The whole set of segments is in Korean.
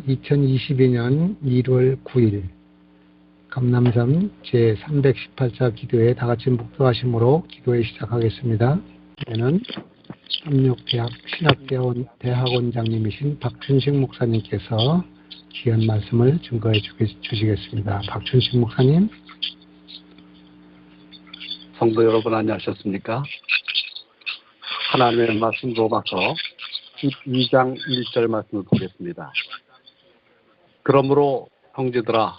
2022년 1월 9일 감남산 제318차 기도회 다같이 묵도하심으로 기도회 시작하겠습니다. 이제는 삼육대학 신학대학원장님이신 박춘식 목사님께서 귀한 말씀을 증거해 주시겠습니다. 박춘식 목사님. 성도 여러분 안녕하셨습니까? 하나님의 말씀 로마서 12장 1절 말씀을 보겠습니다. 그러므로 형제들아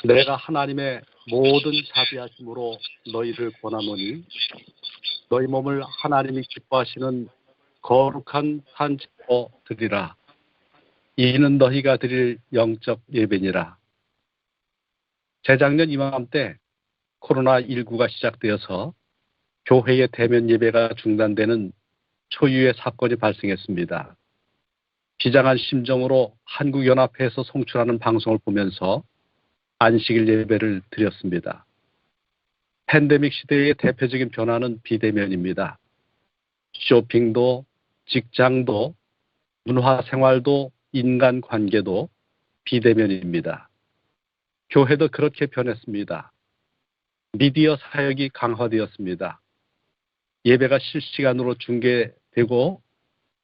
내가 하나님의 모든 자비하심으로 너희를 권하노니 너희 몸을 하나님이 기뻐하시는 거룩한 산제로 드리라. 이는 너희가 드릴 영적 예배니라. 재작년 이맘때 코로나19가 시작되어서 교회의 대면 예배가 중단되는 초유의 사건이 발생했습니다. 비장한 심정으로 한국연합회에서 송출하는 방송을 보면서 안식일 예배를 드렸습니다. 팬데믹 시대의 대표적인 변화는 비대면입니다. 쇼핑도, 직장도, 문화생활도, 인간관계도 비대면입니다. 교회도 그렇게 변했습니다. 미디어 사역이 강화되었습니다. 예배가 실시간으로 중계되고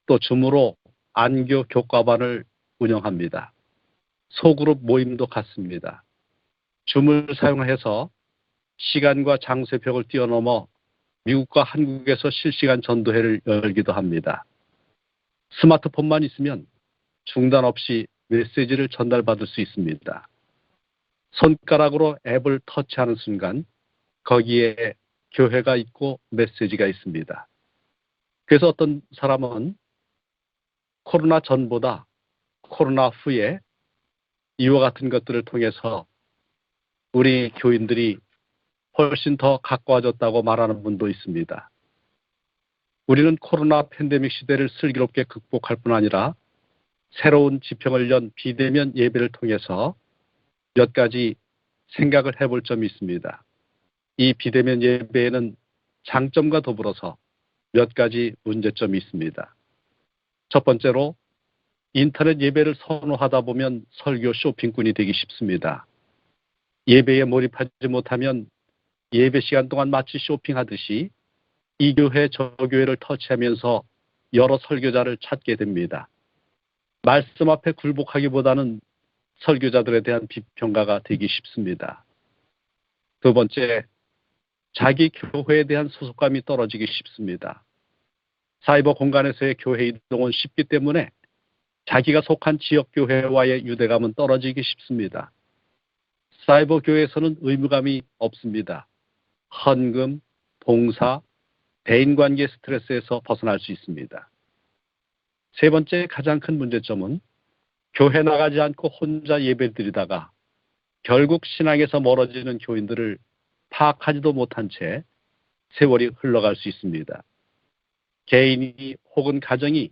또 줌으로 안교 교과반을 운영합니다. 소그룹 모임도 갖습니다. 줌을 사용해서 시간과 장소의 벽을 뛰어넘어 미국과 한국에서 실시간 전도회를 열기도 합니다. 스마트폰만 있으면 중단 없이 메시지를 전달받을 수 있습니다. 손가락으로 앱을 터치하는 순간 거기에 교회가 있고 메시지가 있습니다. 그래서 어떤 사람은 코로나 전보다 코로나 후에 이와 같은 것들을 통해서 우리 교인들이 훨씬 더 가까워졌다고 말하는 분도 있습니다. 우리는 코로나 팬데믹 시대를 슬기롭게 극복할 뿐 아니라 새로운 지평을 연 비대면 예배를 통해서 몇 가지 생각을 해볼 점이 있습니다. 이 비대면 예배에는 장점과 더불어서 몇 가지 문제점이 있습니다. 첫 번째로 인터넷 예배를 선호하다 보면 설교 쇼핑꾼이 되기 쉽습니다. 예배에 몰입하지 못하면 예배 시간 동안 마치 쇼핑하듯이 이 교회 저 교회를 터치하면서 여러 설교자를 찾게 됩니다. 말씀 앞에 굴복하기보다는 설교자들에 대한 비평가가 되기 쉽습니다. 두 번째, 자기 교회에 대한 소속감이 떨어지기 쉽습니다. 사이버 공간에서의 교회 이동은 쉽기 때문에 자기가 속한 지역 교회와의 유대감은 떨어지기 쉽습니다. 사이버 교회에서는 의무감이 없습니다. 헌금, 봉사, 대인관계 스트레스에서 벗어날 수 있습니다. 세 번째 가장 큰 문제점은 교회 나가지 않고 혼자 예배드리다가 결국 신앙에서 멀어지는 교인들을 파악하지도 못한 채 세월이 흘러갈 수 있습니다. 개인이 혹은 가정이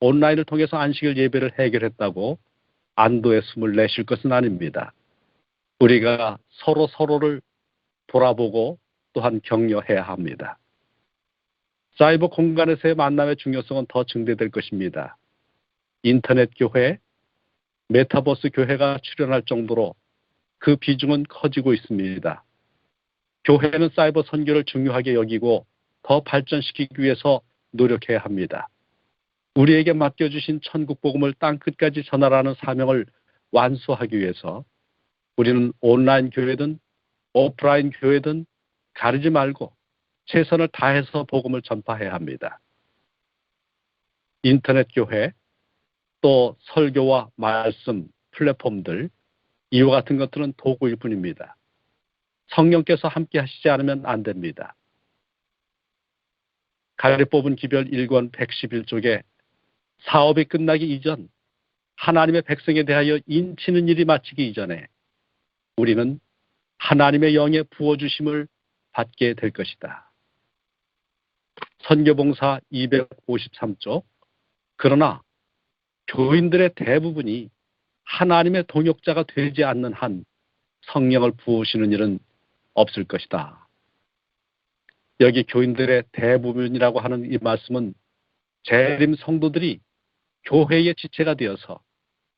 온라인을 통해서 안식일 예배를 해결했다고 안도의 숨을 내쉴 것은 아닙니다. 우리가 서로를 돌아보고 또한 격려해야 합니다. 사이버 공간에서의 만남의 중요성은 더 증대될 것입니다. 인터넷 교회, 메타버스 교회가 출현할 정도로 그 비중은 커지고 있습니다. 교회는 사이버 선교를 중요하게 여기고 더 발전시키기 위해서 노력해야 합니다. 우리에게 맡겨주신 천국 복음을 땅끝까지 전하라는 사명을 완수하기 위해서 우리는 온라인 교회든 오프라인 교회든 가리지 말고 최선을 다해서 복음을 전파해야 합니다. 인터넷 교회, 또 설교와 말씀, 플랫폼들, 이와 같은 것들은 도구일 뿐입니다. 성령께서 함께 하시지 않으면 안 됩니다. 갈렙 뽑은 기별 1권 111쪽에 사업이 끝나기 이전 하나님의 백성에 대하여 인치는 일이 마치기 이전에 우리는 하나님의 영의 부어주심을 받게 될 것이다. 선교봉사 253쪽. 그러나 교인들의 대부분이 하나님의 동역자가 되지 않는 한 성령을 부으시는 일은 없을 것이다. 여기 교인들의 대부분이라고 하는 이 말씀은 재림 성도들이 교회의 지체가 되어서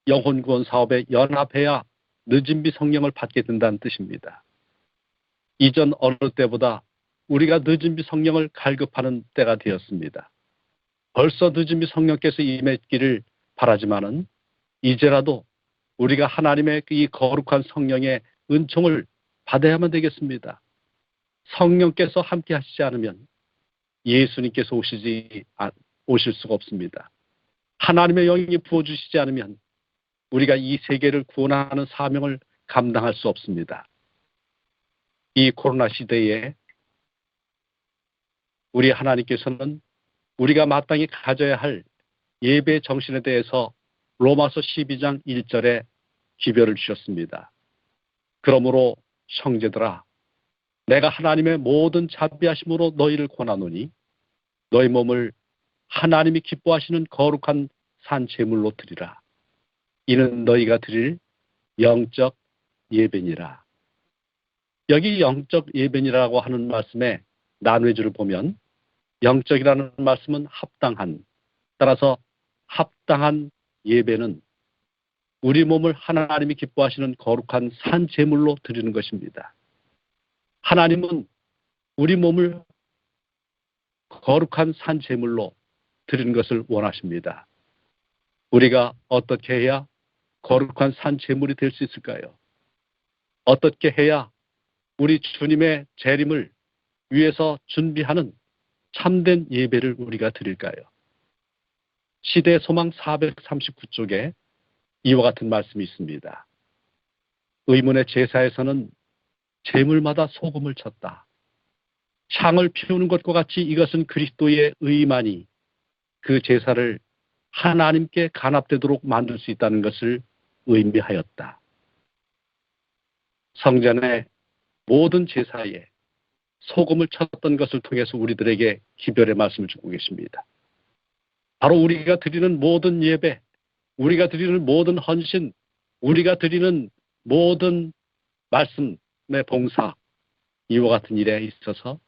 영혼 구원 사업에 연합해야 늦은비 성령을 받게 된다는 뜻입니다. 이전 어느 때보다 우리가 늦은비 성령을 갈급하는 때가 되었습니다. 벌써 늦은비 성령께서 임했기를 바라지만은 이제라도 우리가 하나님의 이 거룩한 성령의 은총을 받아야만 되겠습니다. 성령께서 함께 하시지 않으면 예수님께서 오실 수가 없습니다. 하나님의 영이 부어주시지 않으면 우리가 이 세계를 구원하는 사명을 감당할 수 없습니다. 이 코로나 시대에 우리 하나님께서는 우리가 마땅히 가져야 할 예배 정신에 대해서 로마서 12장 1절에 기별을 주셨습니다. 그러므로 형제들아, 내가 하나님의 모든 자비하심으로 너희를 권하노니 너희 몸을 하나님이 기뻐하시는 거룩한 산 제물로 드리라. 이는 너희가 드릴 영적 예배니라. 여기 영적 예배니라고 하는 말씀의 난외주를 보면 영적이라는 말씀은 합당한, 따라서 합당한 예배는 우리 몸을 하나님이 기뻐하시는 거룩한 산 제물로 드리는 것입니다. 하나님은 우리 몸을 거룩한 산 제물로 드리는 것을 원하십니다. 우리가 어떻게 해야 거룩한 산 제물이 될 수 있을까요? 어떻게 해야 우리 주님의 재림을 위해서 준비하는 참된 예배를 우리가 드릴까요? 시대 소망 439쪽에 이와 같은 말씀이 있습니다. 의문의 제사에서는 제물마다 소금을 쳤다. 향을 피우는 것과 같이 이것은 그리스도의 의만이 그 제사를 하나님께 간합되도록 만들 수 있다는 것을 의미하였다. 성전의 모든 제사에 소금을 쳤던 것을 통해서 우리들에게 기별의 말씀을 주고 계십니다. 바로 우리가 드리는 모든 예배, 우리가 드리는 모든 헌신, 우리가 드리는 모든 말씀의 봉사, 이와 같은 일에 있어서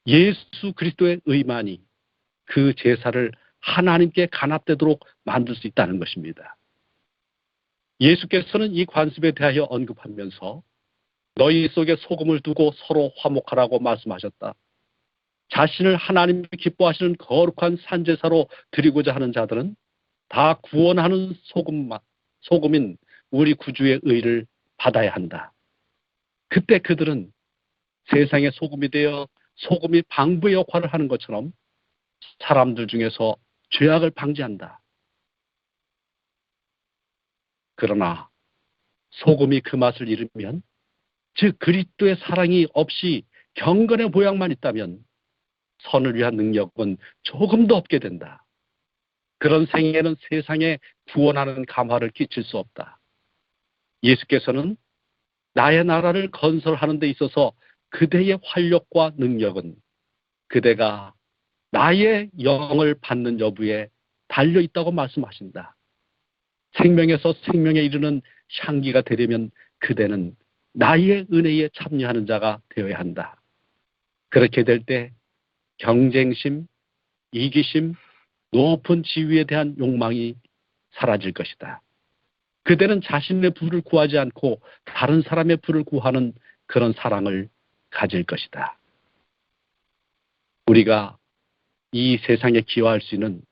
예수 그리스도의 의만이 그 제사를 하나님께 간합되도록 만들 수 있다는 것입니다. 예수께서는 이 관습에 대하여 언급하면서 너희 속에 소금을 두고 서로 화목하라고 말씀하셨다. 자신을 하나님이 기뻐하시는 거룩한 산제사로 드리고자 하는 자들은 다 구원하는 소금인 우리 구주의 의를 받아야 한다. 그때 그들은 세상의 소금이 되어 소금이 방부의 역할을 하는 것처럼 사람들 중에서 죄악을 방지한다. 그러나 소금이 그 맛을 잃으면, 즉 그리스도의 사랑이 없이 경건의 모양만 있다면 선을 위한 능력은 조금도 없게 된다. 그런 생애는 세상에 구원하는 감화를 끼칠 수 없다. 예수께서는 나의 나라를 건설하는 데 있어서 그대의 활력과 능력은 그대가 나의 영을 받는 여부에 달려있다고 말씀하신다. 생명에서 생명에 이르는 향기가 되려면 그대는 나의 은혜에 참여하는 자가 되어야 한다. 그렇게 될 때 경쟁심, 이기심, 높은 지위에 대한 욕망이 사라질 것이다. 그대는 자신의 부를 구하지 않고 다른 사람의 부를 구하는 그런 사랑을 가질 것이다. 우리가 이 세상에 기여할 수 있는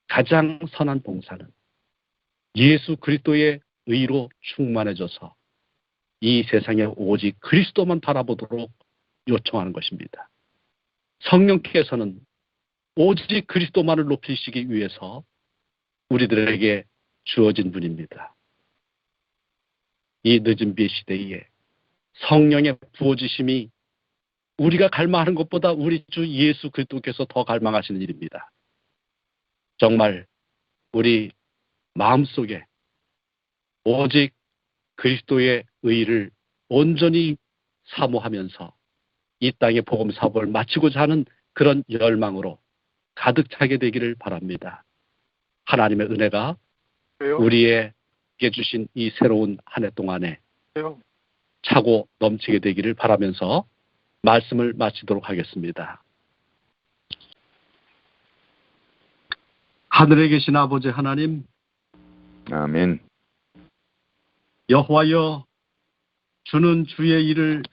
가장 선한 봉사는 예수 그리스도의 의로 충만해져서 이 세상에 오직 그리스도만 바라보도록 요청하는 것입니다. 성령께서는 오직 그리스도만을 높이시기 위해서 우리들에게 주어진 분입니다. 이 늦은 비 시대에 성령의 부어주심이 우리가 갈망하는 것보다 우리 주 예수 그리스도께서 더 갈망하시는 일입니다. 정말 우리 마음속에 오직 그리스도의 의를 온전히 사모하면서 이 땅의 복음 사업을 마치고자 하는 그런 열망으로 가득 차게 되기를 바랍니다. 하나님의 은혜가 우리에게 주신 이 새로운 한 해 동안에 차고 넘치게 되기를 바라면서 말씀을 마치도록 하겠습니다. 하늘에 계신 아버지 하나님, 아멘. 여호와여, 주는 주의 일을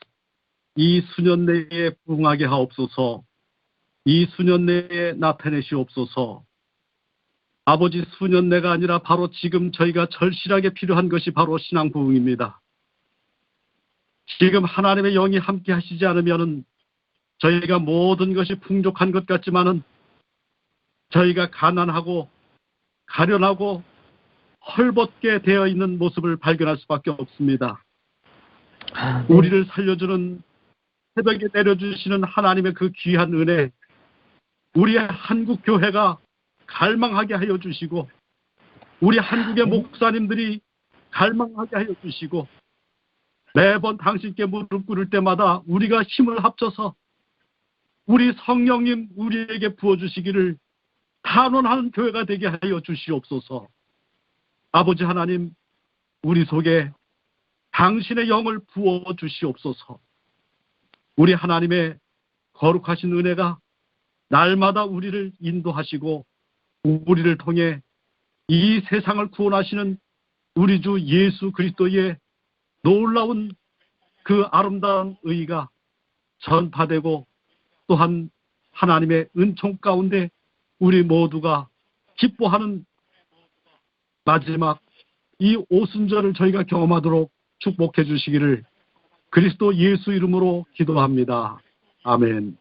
이 수년 내에 부응하게 하옵소서. 이 수년 내에 나타내시옵소서. 아버지, 수년 내가 아니라 바로 지금 저희가 절실하게 필요한 것이 바로 신앙 부흥입니다. 지금 하나님의 영이 함께 하시지 않으면 저희가 모든 것이 풍족한 것 같지만은 저희가 가난하고 가련하고 헐벗게 되어 있는 모습을 발견할 수밖에 없습니다. 우리를 살려주는 새벽에 내려주시는 하나님의 그 귀한 은혜, 우리의 한국 교회가 갈망하게 하여 주시고 우리 한국의 목사님들이 갈망하게 하여 주시고 매번 당신께 무릎 꿇을 때마다 우리가 힘을 합쳐서 우리 성령님 우리에게 부어주시기를 탄원하는 교회가 되게 하여 주시옵소서. 아버지 하나님, 우리 속에 당신의 영을 부어 주시옵소서. 우리 하나님의 거룩하신 은혜가 날마다 우리를 인도하시고 우리를 통해 이 세상을 구원하시는 우리 주 예수 그리스도의 놀라운 그 아름다운 의가 전파되고 또한 하나님의 은총 가운데 우리 모두가 기뻐하는 마지막 이 오순절을 저희가 경험하도록 축복해 주시기를 그리스도 예수 이름으로 기도합니다. 아멘.